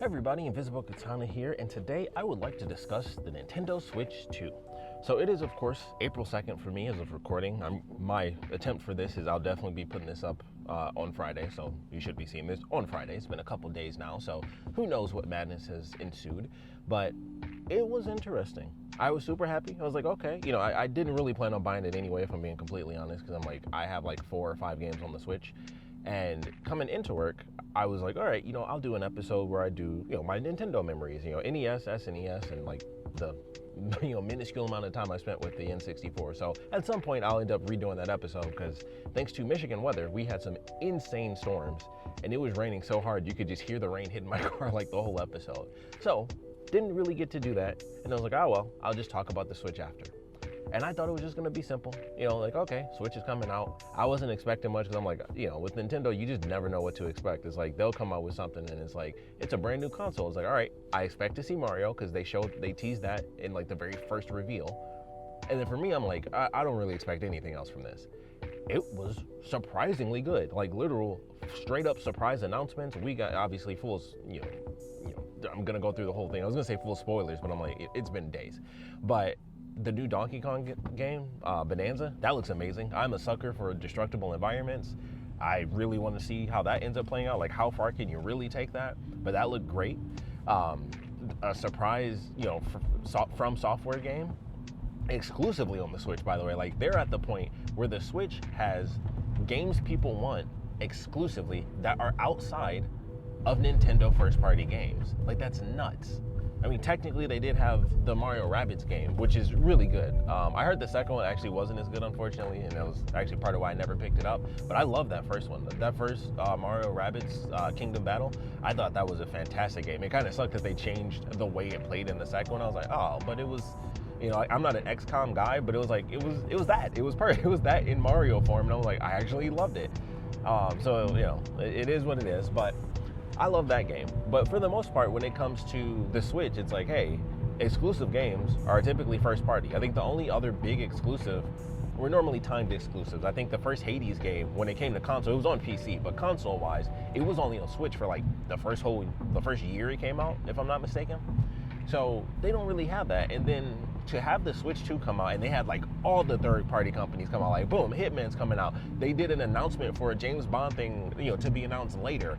Hey everybody, Invisiblekatana here, and today I would like to discuss the Nintendo Switch 2. So it is, of course, April 2nd for me as of recording. My attempt for this is I'll definitely be putting this up on Friday, so you should be seeing this on Friday. It's been a couple days now, so who knows what madness has ensued, but it was interesting. I was super happy. I was like, okay, I didn't really plan on buying it anyway, if I'm being completely honest, because I'm like, I have like 4 or 5 games on the Switch. And coming into work, I was like, all right, I'll do an episode where I do, my Nintendo memories, NES, SNES, and like the, minuscule amount of time I spent with the N64. So at some point, I'll end up redoing that episode because thanks to Michigan weather, we had some insane storms and it was raining so hard you could just hear the rain hitting my car like the whole episode. So didn't really get to do that. And I was like, oh, well, I'll just talk about the Switch after. And I thought it was just gonna be simple, like, okay, Switch is coming out. I wasn't expecting much because I'm like, with Nintendo, you just never know what to expect. It's like, they'll come out with something and it's like, it's a brand new console. It's like, all right, I expect to see Mario because they teased that in like the very first reveal. And then for me, I'm like, I don't really expect anything else from this. It was surprisingly good, like literal straight up surprise announcements. We got obviously full, I'm gonna go through the whole thing. I was gonna say full spoilers, but I'm like, it's been days. But the new Donkey Kong game, Bonanza, that looks amazing. I'm a sucker for destructible environments. I really want to see how that ends up playing out. Like, how far can you really take that? But that looked great. A surprise, from software game, exclusively on the Switch, by the way. Like, they're at the point where the Switch has games people want exclusively that are outside of Nintendo first-party games. Like, that's nuts. I mean, technically, they did have the Mario Rabbids game, which is really good. I heard the second one actually wasn't as good, unfortunately, and that was actually part of why I never picked it up. But I love that first one. That first Mario Rabbids Kingdom Battle, I thought that was a fantastic game. It kind of sucked that they changed the way it played in the second one. I was like, oh, but it was, I'm not an XCOM guy, but it was like, it was that. It was perfect. It was that in Mario form, and I was like, I actually loved it. So, it is what it is, but I love that game. But for the most part, when it comes to the Switch, it's like, hey, exclusive games are typically first party. I think the only other big exclusive were normally timed exclusives. I think the first Hades game, when it came to console, it was on PC, but console-wise, it was only on Switch for like the first year it came out, if I'm not mistaken. So they don't really have that. And then to have the Switch 2 come out, and they had like all the third-party companies come out, like boom, Hitman's coming out. They did an announcement for a James Bond thing, to be announced later.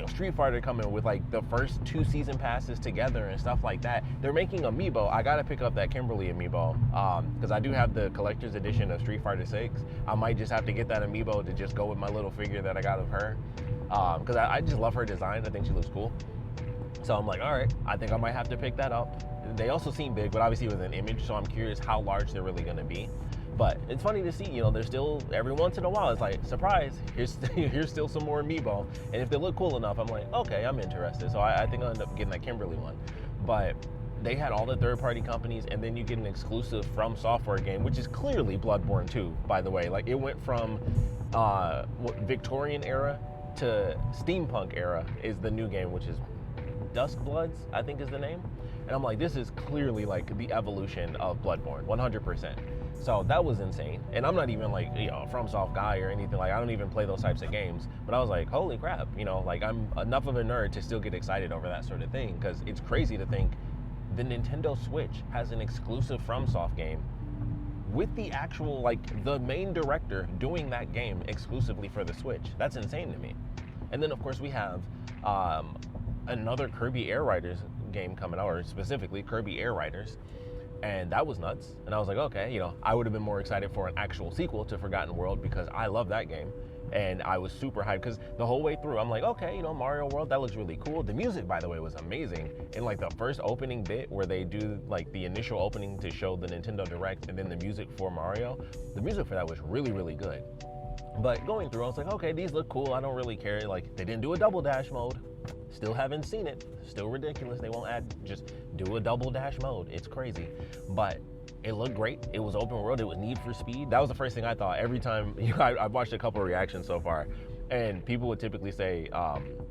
Street Fighter coming with like the first 2 season passes together and stuff like that. They're making amiibo. I gotta pick up that Kimberly amiibo because I do have the collector's edition of Street Fighter 6. I might just have to get that amiibo to just go with my little figure that I got of her because I just love her design. I think she looks cool. So I'm like, all right, I think I might have to pick that up. They also seem big, but obviously with an image, so I'm curious how large they're really gonna be. But it's funny to see, there's still, every once in a while, it's like, surprise, here's still some more amiibo. And if they look cool enough, I'm like, okay, I'm interested. So I think I'll end up getting that Kimberly one. But they had all the third-party companies, and then you get an exclusive from software game, which is clearly Bloodborne 2, by the way. Like, it went from Victorian era to steampunk era is the new game, which is Dusk Bloods, I think is the name. And I'm like, this is clearly like the evolution of Bloodborne, 100%. So that was insane. And I'm not even like, a FromSoft guy or anything. Like, I don't even play those types of games. But I was like, holy crap, like I'm enough of a nerd to still get excited over that sort of thing. Because it's crazy to think the Nintendo Switch has an exclusive FromSoft game with the actual, like, the main director doing that game exclusively for the Switch. That's insane to me. And then, of course, we have another Kirby Air Riders game coming out, or specifically Kirby Air Riders. And that was nuts. And I was like, okay, I would have been more excited for an actual sequel to Forgotten World because I love that game. And I was super hyped because the whole way through, I'm like, okay, Mario World, that looks really cool. The music, by the way, was amazing. And like the first opening bit where they do like the initial opening to show the Nintendo Direct and then the music for Mario, the music for that was really, really good. But going through, I was like, okay, these look cool. I don't really care. Like, they didn't do a double dash mode. Still haven't seen it. Still ridiculous. They won't just do a double dash mode. It's crazy. But it looked great. It was open world. It was Need for Speed. That was the first thing I thought. Every time, I've watched a couple of reactions so far, and people would typically say,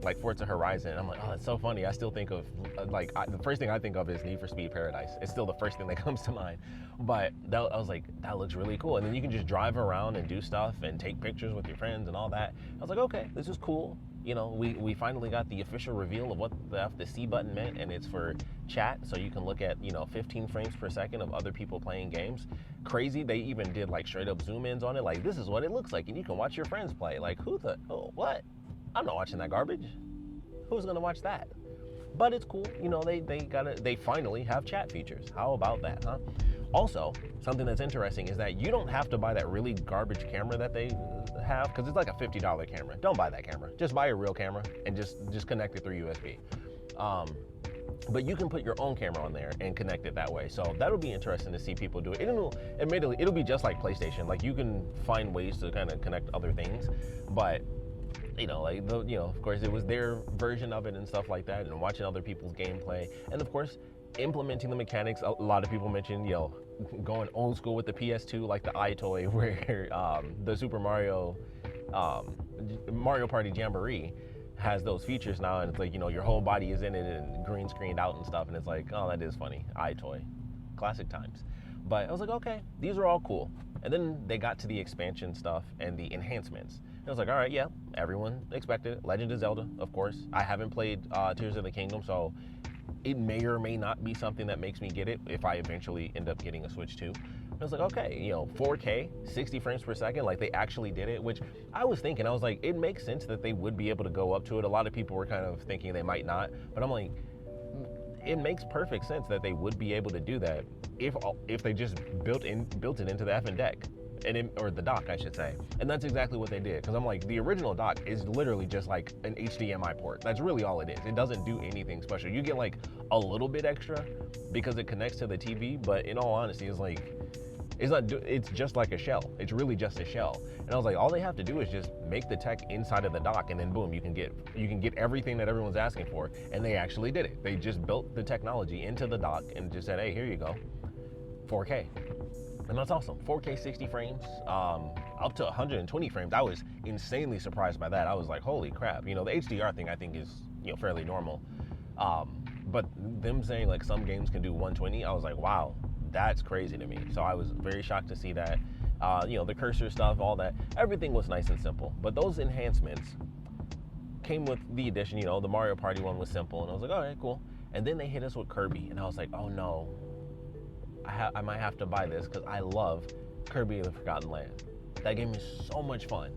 like Forza Horizon. I'm like, oh, that's so funny. I still think of, the first thing I think of is Need for Speed Paradise. It's still the first thing that comes to mind. But I was like, that looks really cool. And then you can just drive around and do stuff and take pictures with your friends and all that. I was like, okay, this is cool. You know, we finally got the official reveal of what the C button meant, and it's for chat, so you can look at, you know, 15 frames per second of other people playing games. Crazy, they even did like straight up zoom ins on it, like this is what it looks like, and you can watch your friends play. Like what? I'm not watching that garbage. Who's gonna watch that? But it's cool, you know, they finally have chat features. How about that, huh? Also, something that's interesting is that you don't have to buy that really garbage camera that they have, because it's like a $50 camera. Don't buy that camera. Just buy a real camera and just connect it through USB. But you can put your own camera on there and connect it that way. So that'll be interesting to see people do it. Admittedly, it'll be just like PlayStation. Like, you can find ways to kind of connect other things, but you know, like of course, it was their version of it and stuff like that, and watching other people's gameplay, and of course, implementing the mechanics. A lot of people mentioned, going old school with the PS2, like the iToy, where the Super Mario Party Jamboree has those features now, and it's like, your whole body is in it and green screened out and stuff, and it's like, oh, that is funny. iToy, classic times. But I was like, okay, these are all cool. And then they got to the expansion stuff and the enhancements. And I was like, all right, yeah, everyone expected it. Legend of Zelda, of course. I haven't played Tears of the Kingdom, so it may or may not be something that makes me get it if I eventually end up getting a Switch 2. I was like, okay, 4K, 60 frames per second, like they actually did it, which I was thinking, I was like, it makes sense that they would be able to go up to it. A lot of people were kind of thinking they might not, but I'm like, it makes perfect sense that they would be able to do that if they just built it into the effing deck. Or the dock, I should say. And that's exactly what they did. Because I'm like, the original dock is literally just like an HDMI port. That's really all it is. It doesn't do anything special. You get like a little bit extra because it connects to the TV, but in all honesty, it's just like a shell. It's really just a shell. And I was like, all they have to do is just make the tech inside of the dock, and then boom, you can get everything that everyone's asking for. And they actually did it. They just built the technology into the dock and just said, hey, here you go, 4K. And that's awesome. 4K 60 frames, up to 120 frames. I was insanely surprised by that. I was like, holy crap. The HDR thing I think is, fairly normal. But them saying like some games can do 120, I was like, wow, that's crazy to me. So I was very shocked to see that. The cursor stuff, all that, everything was nice and simple. But those enhancements came with the addition. The Mario Party one was simple, and I was like, all right, cool. And then they hit us with Kirby, and I was like, oh no. I might have to buy this because I love Kirby and the Forgotten Land. That game is so much fun.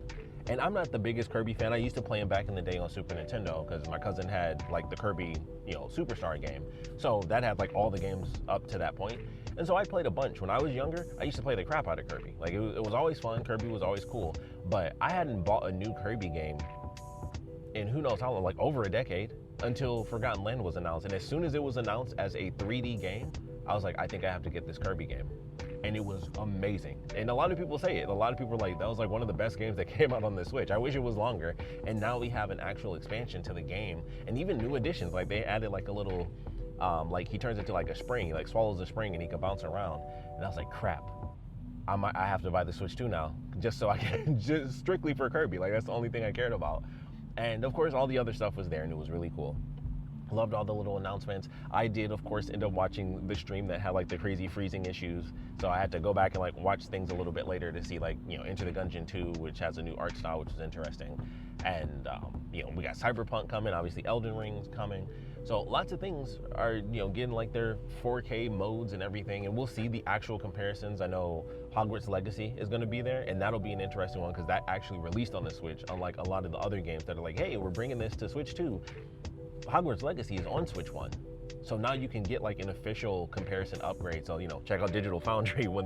And I'm not the biggest Kirby fan. I used to play him back in the day on Super Nintendo because my cousin had like the Kirby, Superstar game. So that had like all the games up to that point. And so I played a bunch. When I was younger, I used to play the crap out of Kirby. Like it was always fun. Kirby was always cool. But I hadn't bought a new Kirby game in who knows how long, like over a decade, until Forgotten Land was announced. And as soon as it was announced as a 3D game, I was like, I think I have to get this Kirby game. And it was amazing. And a lot of people say it. A lot of people are like, that was like one of the best games that came out on the Switch. I wish it was longer. And now we have an actual expansion to the game and even new additions. Like they added like a little, like he turns into like a spring. He like swallows a spring and he can bounce around. And I was like, crap. I have to buy the Switch 2 now just so I can, just strictly for Kirby. Like that's the only thing I cared about. And of course, all the other stuff was there and it was really cool. Loved all the little announcements. I did, of course, end up watching the stream that had like the crazy freezing issues. So I had to go back and like watch things a little bit later to see like, Enter the Gungeon 2, which has a new art style, which is interesting. And, we got Cyberpunk coming, obviously Elden Ring's coming. So lots of things are, getting like their 4K modes and everything. And we'll see the actual comparisons. I know Hogwarts Legacy is going to be there, and that'll be an interesting one because that actually released on the Switch, unlike a lot of the other games that are like, hey, we're bringing this to Switch 2. Hogwarts Legacy is on Switch 1. So now you can get like an official comparison upgrade. So, check out Digital Foundry when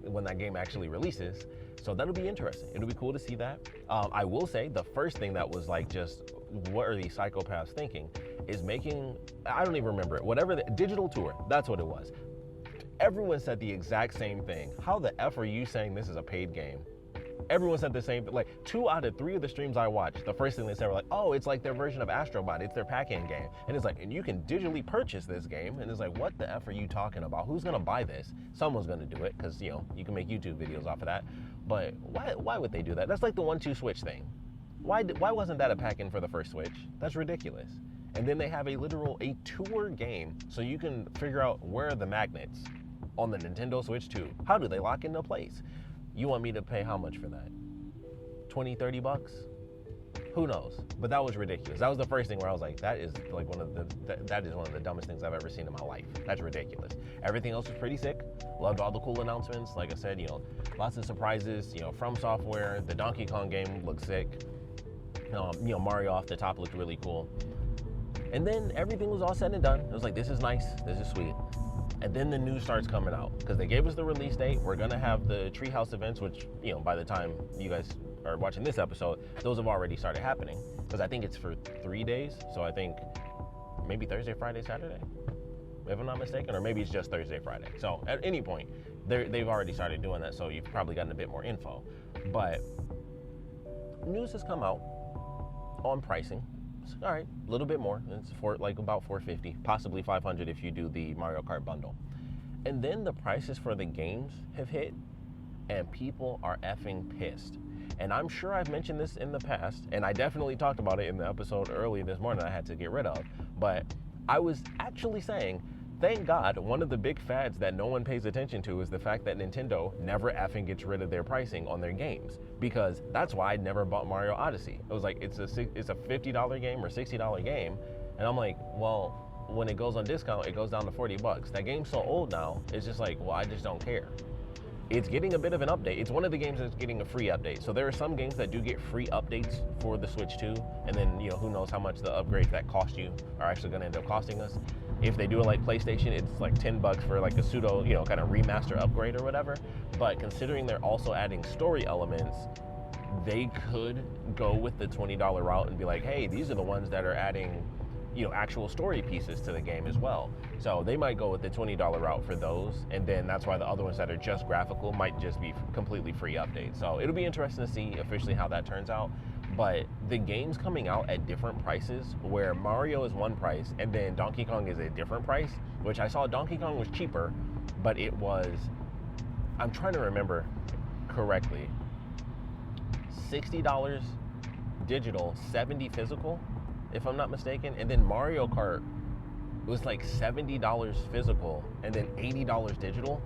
when that game actually releases. So that'll be interesting. It'll be cool to see that. I will say the first thing that was like, just what are these psychopaths thinking is making, I don't even remember it, whatever the digital tour, that's what it was. Everyone said the exact same thing. How the F are you saying this is a paid game? Everyone said the same, like 2 out of 3 of the streams I watched, the first thing they said were like, oh, it's like their version of Astro Bot, it's their pack-in game. And it's like, and you can digitally purchase this game. And it's like, what the F are you talking about? Who's gonna buy this? Someone's gonna do it, because you can make YouTube videos off of that. But why would they do that? That's like the 1-2 Switch thing. Why wasn't that a pack-in for the first Switch? That's ridiculous. And then they have a tour game, so you can figure out where are the magnets on the Nintendo Switch 2. How do they lock into place? You want me to pay how much for that? 20, 30 bucks? Who knows? But that was ridiculous. That was the first thing where I was like, that is like that is one of the dumbest things I've ever seen in my life. That's ridiculous. Everything else was pretty sick. Loved all the cool announcements. Like I said, lots of surprises. From software. The Donkey Kong game looked sick. Mario off the top looked really cool. And then everything was all said and done. It was like, this is nice. This is sweet. And then the news starts coming out because they gave us the release date. We're gonna have the Treehouse events, which by the time you guys are watching this episode, those have already started happening. Because I think it's for 3 days. So I think maybe Thursday, Friday, Saturday, if I'm not mistaken, or maybe it's just Thursday, Friday. So at any point, they've already started doing that. So you've probably gotten a bit more info. But news has come out on pricing. All right, a little bit more. It's for like about $450, possibly $500 if you do the Mario Kart bundle. And then the prices for the games have hit, and people are effing pissed. And I'm sure I've mentioned this in the past, and I definitely talked about it in the episode early this morning I had to get rid of. But I was actually saying, thank God, one of the big fads that no one pays attention to is the fact that Nintendo never effing gets rid of their pricing on their games, because that's why I never bought Mario Odyssey. It was like, it's a $50 game or $60 game, and I'm like, well, when it goes on discount, it goes down to $40. That game's so old now, it's just like, well, I just don't care. It's getting a bit of an update. It's one of the games that's getting a free update. So there are some games that do get free updates for the Switch 2, and then who knows how much the upgrades that cost you are actually going to end up costing us. If they do it like PlayStation, it's like $10 for like a pseudo, kind of remaster upgrade or whatever. But considering they're also adding story elements, they could go with the $20 route and be like, hey, these are the ones that are adding, actual story pieces to the game as well. So they might go with the $20 route for those, and then that's why the other ones that are just graphical might just be completely free updates. So it'll be interesting to see officially how that turns out. But the games coming out at different prices, where Mario is one price and then Donkey Kong is a different price, which I saw Donkey Kong was cheaper, but it was, I'm trying to remember correctly, $60 digital, $70 physical, if I'm not mistaken. And then Mario Kart was like $70 physical and then $80 digital,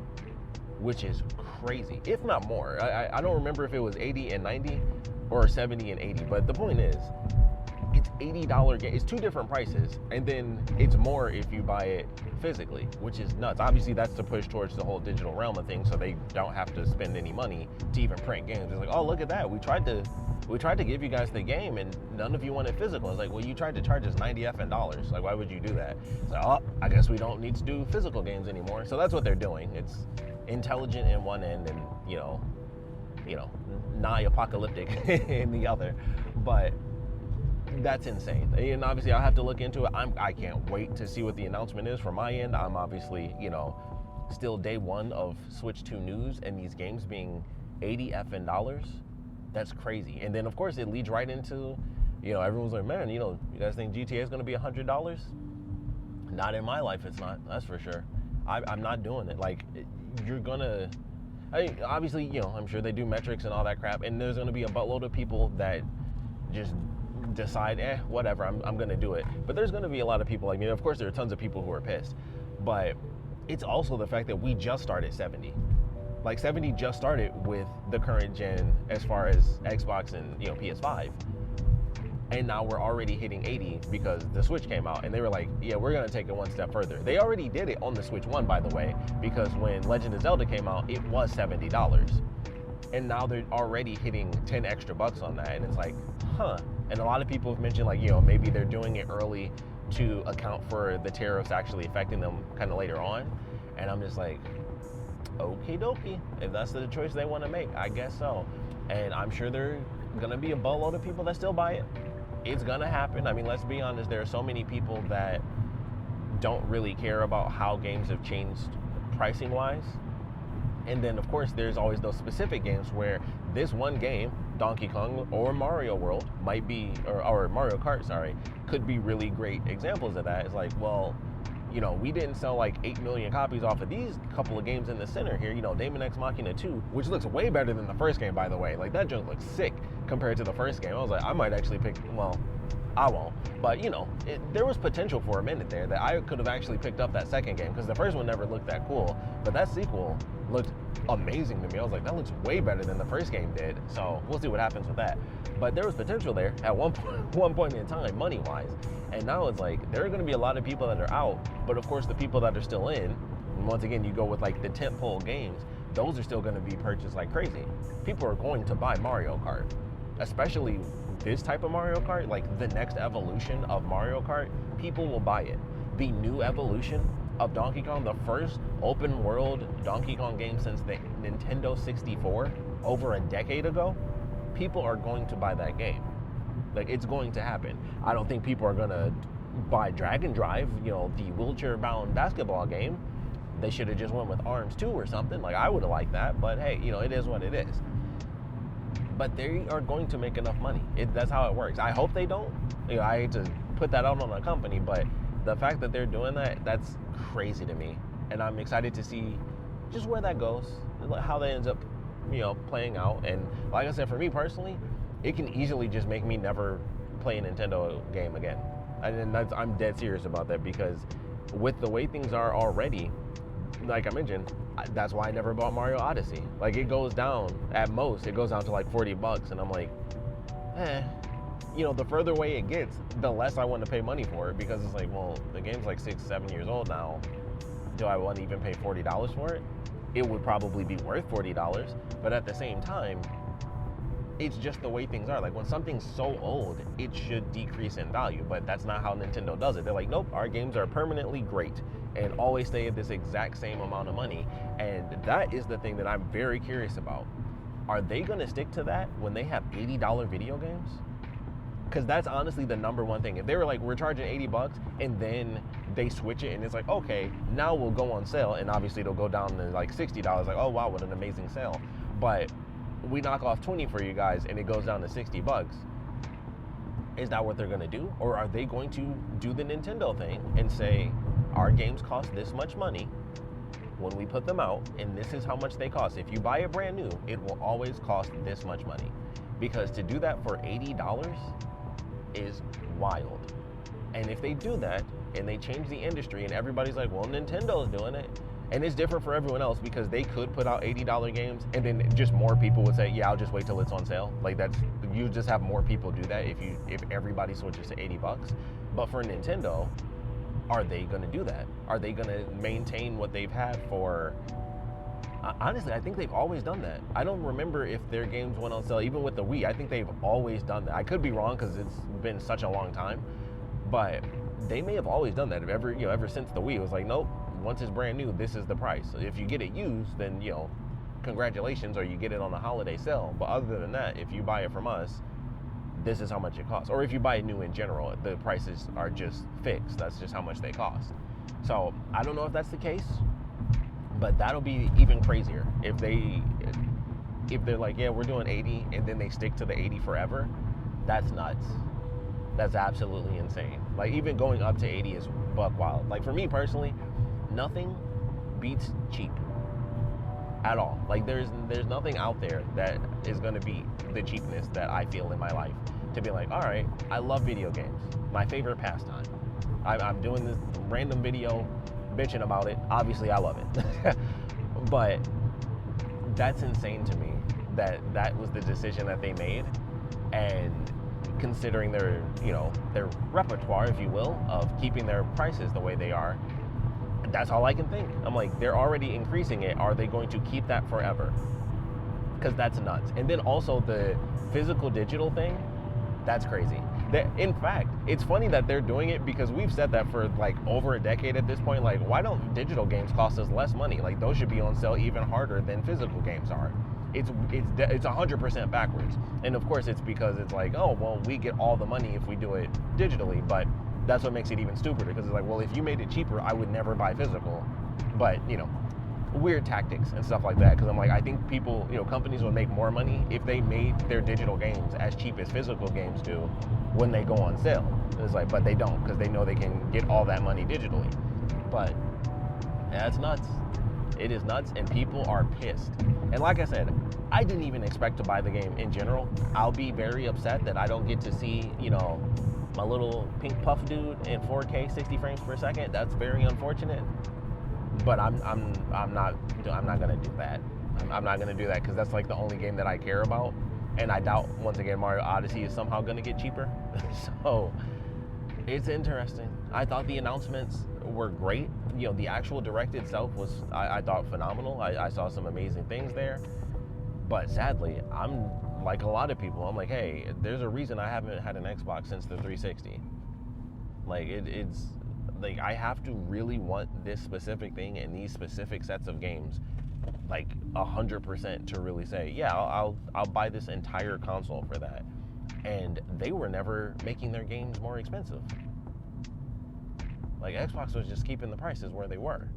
which is crazy, if not more. I don't remember if it was 80 and 90 or 70 and 80, but the point is, it's $80 game. It's two different prices, and then it's more if you buy it physically, which is nuts. Obviously, that's to push towards the whole digital realm of things, so they don't have to spend any money to even print games. It's like, oh, look at that. We tried to give you guys the game, and none of you wanted physical. It's like, well, you tried to charge us $90. Like, why would you do that? It's like, oh, I guess we don't need to do physical games anymore. So that's what they're doing. It's intelligent in one end, and nigh apocalyptic in the other, but that's insane. And obviously I'll have to look into it. I can't wait to see what the announcement is from my end. I'm obviously, still day one of Switch 2 news, and these games being $80. That's crazy. And then of course it leads right into, everyone's like, man, you guys think GTA is going to be $100? Not in my life, it's not. That's for sure. I'm not doing it. Like, you're gonna, obviously, I'm sure they do metrics and all that crap, and there's gonna be a buttload of people that just decide, whatever, I'm gonna do it. But there's gonna be a lot of people like me. Of course, there are tons of people who are pissed, but it's also the fact that we just started 70. Like, 70 just started with the current gen as far as Xbox and PS5. And now we're already hitting 80 because the Switch came out, and they were like, yeah, we're gonna take it one step further. They already did it on the Switch 1, by the way, because when Legend of Zelda came out, it was $70. And now they're already hitting 10 extra bucks on that, and it's like, huh. And a lot of people have mentioned, like, maybe they're doing it early to account for the tariffs actually affecting them kind of later on. And I'm just like, okie dokie, if that's the choice they want to make, I guess so. And I'm sure there are gonna be a boatload of people that still buy it. It's gonna happen. I mean, let's be honest, there are so many people that don't really care about how games have changed pricing wise. And then of course there's always those specific games where this one game, Donkey Kong or Mario World, might be, or Mario Kart, sorry, could be really great examples of that. It's like, well, we didn't sell like 8 million copies off of these couple of games in the center here, Daemon X Machina 2, which looks way better than the first game, by the way. Like, that junk looks sick compared to the first game. I was like, I might actually pick, well, I won't. But, there was potential for a minute there that I could have actually picked up that second game, because the first one never looked that cool. But that sequel looked amazing to me. I was like, that looks way better than the first game did. So we'll see what happens with that. But there was potential there at one point in time, money-wise. And now it's like, there are going to be a lot of people that are out. But of course, the people that are still in, and once again, you go with like the tentpole games, those are still going to be purchased like crazy. People are going to buy Mario Kart, especially this type of Mario Kart, like the next evolution of Mario Kart. People will buy it. The new evolution of Donkey Kong, the first open world Donkey Kong game since the Nintendo 64 over a decade ago, people are going to buy that game. Like, it's going to happen. I don't think people are going to buy Dragon Drive, the wheelchair-bound basketball game. They should have just went with ARMS 2 or something. Like, I would have liked that, but hey, it is what it is. But they are going to make enough money. That's how it works. I hope they don't. I hate to put that out on a company, but the fact that they're doing that, that's crazy to me. And I'm excited to see just where that goes, how that ends up, playing out. And like I said, for me personally, it can easily just make me never play a Nintendo game again. And I'm dead serious about that, because with the way things are already, like I mentioned, that's why I never bought Mario Odyssey. Like, it goes down, at most, it goes down to like $40, and I'm like, the further away it gets, the less I want to pay money for it, because it's like, well, the game's like 6-7 years old now. Do I want to even pay $40 for it? It would probably be worth $40, but at the same time, it's just the way things are. Like, when something's so old, it should decrease in value, but that's not how Nintendo does it. They're like, nope, our games are permanently great and always stay at this exact same amount of money. And that is the thing that I'm very curious about. Are they going to stick to that when they have $80 video games? Because that's honestly the number one thing. If they were like, we're charging $80 and then they switch it and it's like, okay, now we'll go on sale, and obviously it'll go down to like $60, like, oh wow, what an amazing sale. But we knock off 20 for you guys and it goes down to $60. Is that what they're going to do? Or are they going to do the Nintendo thing and say, our games cost this much money when we put them out, and this is how much they cost. If you buy it brand new, it will always cost this much money. Because to do that for $80 is wild. And if they do that and they change the industry and everybody's like, well, Nintendo's doing it, and it's different for everyone else, because they could put out $80 games and then just more people would say, yeah, I'll just wait till it's on sale. Like, you just have more people do that if everybody switches to $80. But for Nintendo, are they going to do that? Are they going to maintain what they've had for... Honestly, I think they've always done that. I don't remember if their games went on sale, even with the Wii. I think they've always done that. I could be wrong because it's been such a long time, but they may have always done that. Ever since the Wii, it was like, nope, once it's brand new, this is the price. If you get it used, then, congratulations, or you get it on a holiday sale. But other than that, if you buy it from us, this is how much it costs. Or if you buy it new in general, the prices are just fixed. That's just how much they cost. So I don't know if that's the case, but that'll be even crazier if they're like, yeah, we're doing 80, and then they stick to the 80 forever. That's nuts. That's absolutely insane. Like, even going up to 80 is buck wild. Like, for me personally, nothing beats cheap at all. Like, there's nothing out there that is going to beat the cheapness that I feel in my life. To be like, all right, I love video games. My favorite pastime. I'm doing this random video bitching about it. Obviously, I love it. But that's insane to me that was the decision that they made. And considering their repertoire, if you will, of keeping their prices the way they are, that's all I can think. I'm like, they're already increasing it. Are they going to keep that forever? Because that's nuts. And then also the physical digital thing, that's crazy. In fact, it's funny that they're doing it, because we've said that for like over a decade at this point. Like, why don't digital games cost us less money? Like, those should be on sale even harder than physical games are. It's 100% backwards. And of course, it's because it's like, oh, well, we get all the money if we do it digitally. But that's what makes it even stupider, because it's like, well, if you made it cheaper, I would never buy physical. But, weird tactics and stuff like that. Because I'm like, I think people, companies would make more money if they made their digital games as cheap as physical games do when they go on sale. It's like, but they don't, because they know they can get all that money digitally. But yeah, it's nuts. It is nuts, and people are pissed. And like I said, I didn't even expect to buy the game in general. I'll be very upset that I don't get to see, my little pink puff dude in 4K 60 frames per second. That's very unfortunate. But I'm not gonna do that. I'm not gonna do that because that's like the only game that I care about, and I doubt once again Mario Odyssey is somehow gonna get cheaper. So it's interesting. I thought the announcements were great. You know, the actual direct itself was I thought phenomenal. I saw some amazing things there. But sadly, I'm like a lot of people. I'm like, hey, there's a reason I haven't had an Xbox since the 360. Like it's like I have to really want this specific thing and these specific sets of games, like 100% to really say, yeah, I'll buy this entire console for that. And they were never making their games more expensive. Like Xbox was just keeping the prices where they were.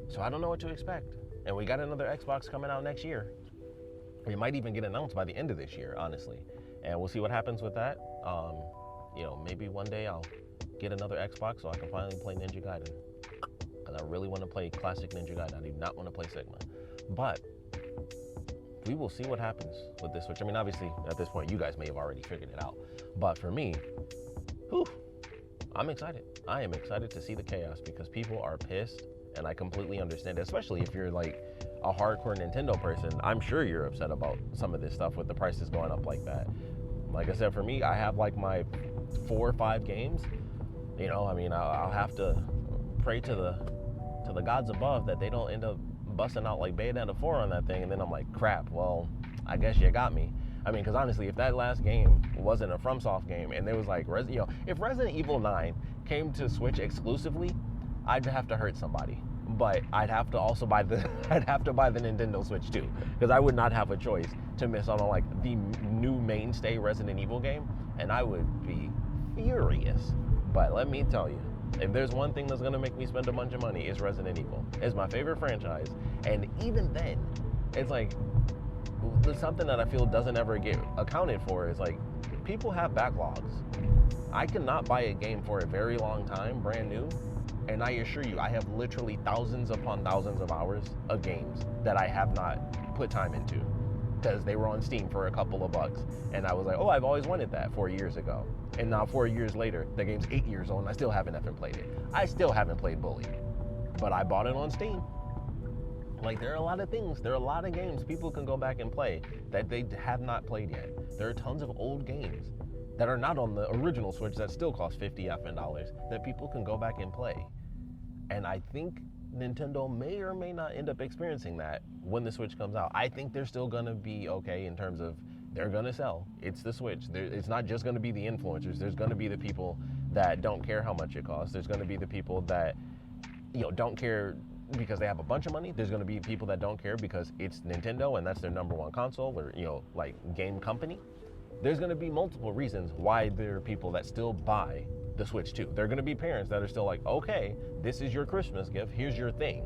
So I don't know what to expect. And we got another Xbox coming out next year. We might even get announced by the end of this year, honestly. And we'll see what happens with that. You know, maybe one day I'll get another Xbox so I can finally play Ninja Gaiden. Because I really want to play classic Ninja Gaiden. I do not want to play Sigma. But we will see what happens with this Switch. I mean, obviously, at this point, you guys may have already figured it out. But for me, whew, I'm excited. I am excited to see the chaos because people are pissed, and I completely understand it, especially if you're like a hardcore Nintendo person. I'm sure you're upset about some of this stuff with the prices going up like that. Like I said, for me, I have like my 4 or 5 games. You know, I mean, I'll have to pray to the gods above that they don't end up busting out like Bayonetta 4 on that thing, and then I'm like, crap, well, I guess you got me. I mean, because honestly, if that last game wasn't a FromSoft game, and there was like, you know, if Resident Evil 9 came to Switch exclusively, I'd have to hurt somebody. But I'd have to also buy the Nintendo Switch too, because I would not have a choice to miss out on like the new mainstay Resident Evil game, and I would be furious. But let me tell you, if there's one thing that's gonna make me spend a bunch of money, it's Resident Evil. It's my favorite franchise, and even then, it's like something that I feel doesn't ever get accounted for is like people have backlogs. I cannot buy a game for a very long time, brand new, and I assure you, I have literally thousands upon thousands of hours of games that I have not put time into because they were on Steam for a couple of bucks, and I was like, oh, I've always wanted that 4 years ago. And now 4 years later, the game's 8 years old and I still haven't played it. I still haven't played Bully, but I bought it on Steam. Like, there are a lot of things, there are a lot of games people can go back and play that they have not played yet. There are tons of old games that are not on the original Switch that still cost $50 that people can go back and play. And I think Nintendo may or may not end up experiencing that when the Switch comes out. I think they're still gonna be okay in terms of they're gonna sell. It's the Switch. It's not just gonna be the influencers. There's gonna be the people that don't care how much it costs. There's gonna be the people that, you know, don't care because they have a bunch of money. There's gonna be people that don't care because it's Nintendo and that's their number one console or, you know, like game company. There's gonna be multiple reasons why there are people that still buy the Switch 2. There are gonna be parents that are still like, okay, this is your Christmas gift, here's your thing.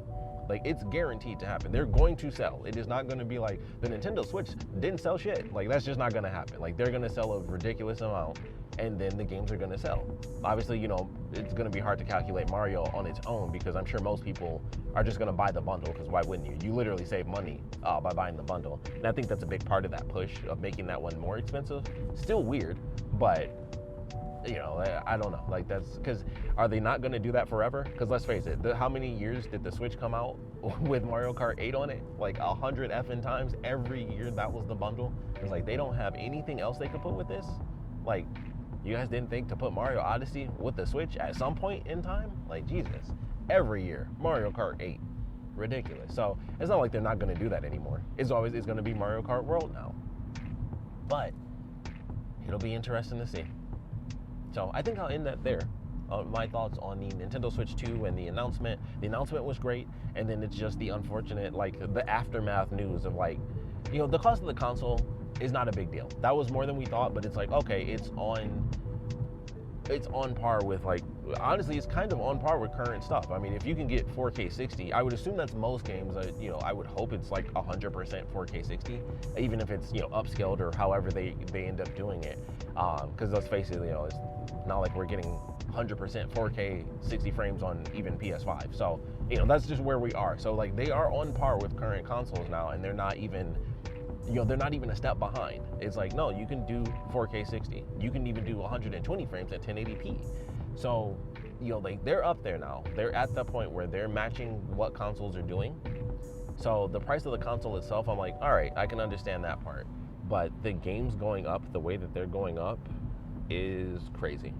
Like, it's guaranteed to happen. They're going to sell. It is not gonna be like the Nintendo Switch didn't sell shit. Like, that's just not gonna happen. Like, they're gonna sell a ridiculous amount and then the games are gonna sell. Obviously, you know, it's gonna be hard to calculate Mario on its own because I'm sure most people are just gonna buy the bundle because why wouldn't you? You literally save money by buying the bundle. And I think that's a big part of that push of making that one more expensive. Still weird, but you know, I don't know. Like, that's because are they not going to do that forever? Because let's face it, how many years did the Switch come out with Mario Kart 8 on it? Like 100 effing times every year that was the bundle. It's like they don't have anything else they could put with this. Like, you guys didn't think to put Mario Odyssey with the Switch at some point in time? Like, Jesus, every year Mario Kart 8, ridiculous. So it's not like they're not going to do that anymore. It's going to be Mario Kart World now. But it'll be interesting to see. So I think I'll end that there. My thoughts on the Nintendo Switch 2 and the announcement. The announcement was great, and then it's just the unfortunate, like, the aftermath news of, like, you know, the cost of the console is not a big deal. That was more than we thought, but it's like, okay, it's on par with, like, honestly, it's kind of on par with current stuff. I mean, if you can get 4K 60, I would assume that's most games. You know, I would hope it's like 100% 4K 60, even if it's, you know, upscaled or however they end up doing it. Because let's face it, you know, it's not like we're getting 100% 4K 60 frames on even PS5. So, you know, that's just where we are. So, like, they are on par with current consoles now, and they're not even they're not even a step behind. It's like, no, you can do 4K 60. You can even do 120 frames at 1080p. So, like they're up there now. They're at the point where they're matching what consoles are doing. So the price of the console itself, I'm like, all right, I can understand that part. But the games going up the way that they're going up is crazy.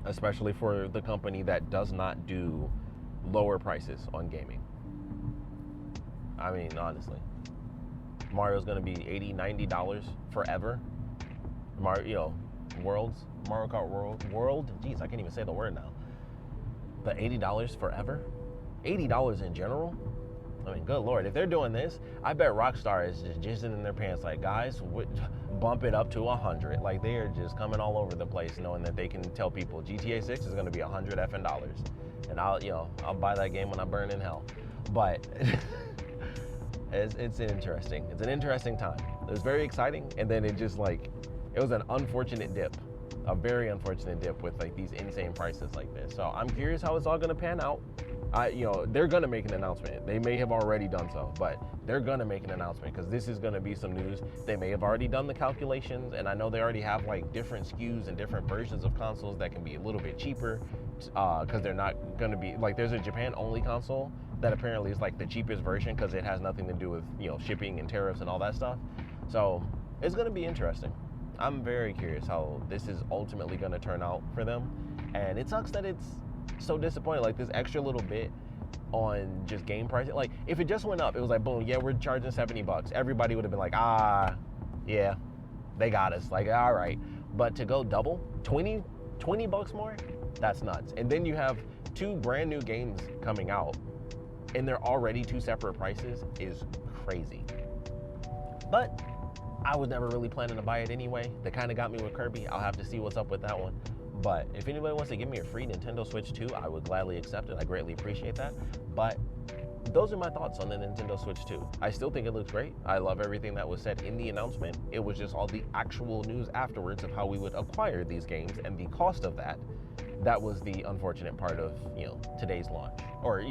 Especially for the company that does not do lower prices on gaming. I mean, honestly. Mario's gonna be $80, $90 forever. Mario Kart World. Jeez, I can't even say the word now. But $80 forever? $80 in general? I mean, good Lord, if they're doing this, I bet Rockstar is just jizzing in their pants like, guys, bump it up to 100. Like, they are just coming all over the place knowing that they can tell people GTA 6 is gonna be 100 effing dollars. And I'll buy that game when I burn in hell. But it's interesting. It's an interesting time. It was very exciting, and then it was an unfortunate dip. A very unfortunate dip with like these insane prices like this. So I'm curious how it's all gonna pan out. They're gonna make an announcement. They may have already done so, but they're gonna make an announcement because this is gonna be some news. They may have already done the calculations, and I know they already have like different SKUs and different versions of consoles that can be a little bit cheaper because they're not gonna be like, there's a Japan only console that apparently is like the cheapest version because it has nothing to do with shipping and tariffs and all that stuff. So it's gonna be interesting. I'm very curious how this is ultimately gonna turn out for them, and it sucks that it's so disappointing. Like this extra little bit on just game pricing. Like if it just went up, it was like boom, yeah, we're charging $70. Everybody would have been like, yeah, they got us. Like, all right. But to go double, $20 more, that's nuts. And then you have two brand new games coming out, and they're already two separate prices is crazy. But I was never really planning to buy it anyway. They kind of got me with Kirby. I'll have to see what's up with that one. But if anybody wants to give me a free Nintendo Switch 2, I would gladly accept it. I greatly appreciate that. But those are my thoughts on the Nintendo Switch 2. I still think it looks great. I love everything that was said in the announcement. It was just all the actual news afterwards of how we would acquire these games and the cost of that. That was the unfortunate part of, today's launch, or,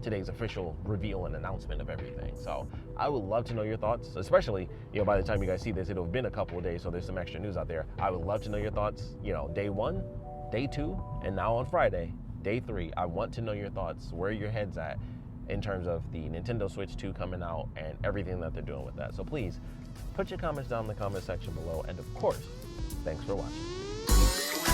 today's official reveal and announcement of everything. So I would love to know your thoughts, especially, by the time you guys see this, it'll have been a couple of days, so there's some extra news out there. I would love to know your thoughts, day 1, day 2, and now on Friday, day 3. I want to know your thoughts, where your head's at in terms of the Nintendo Switch 2 coming out and everything that they're doing with that. So please, put your comments down in the comment section below, and of course, thanks for watching.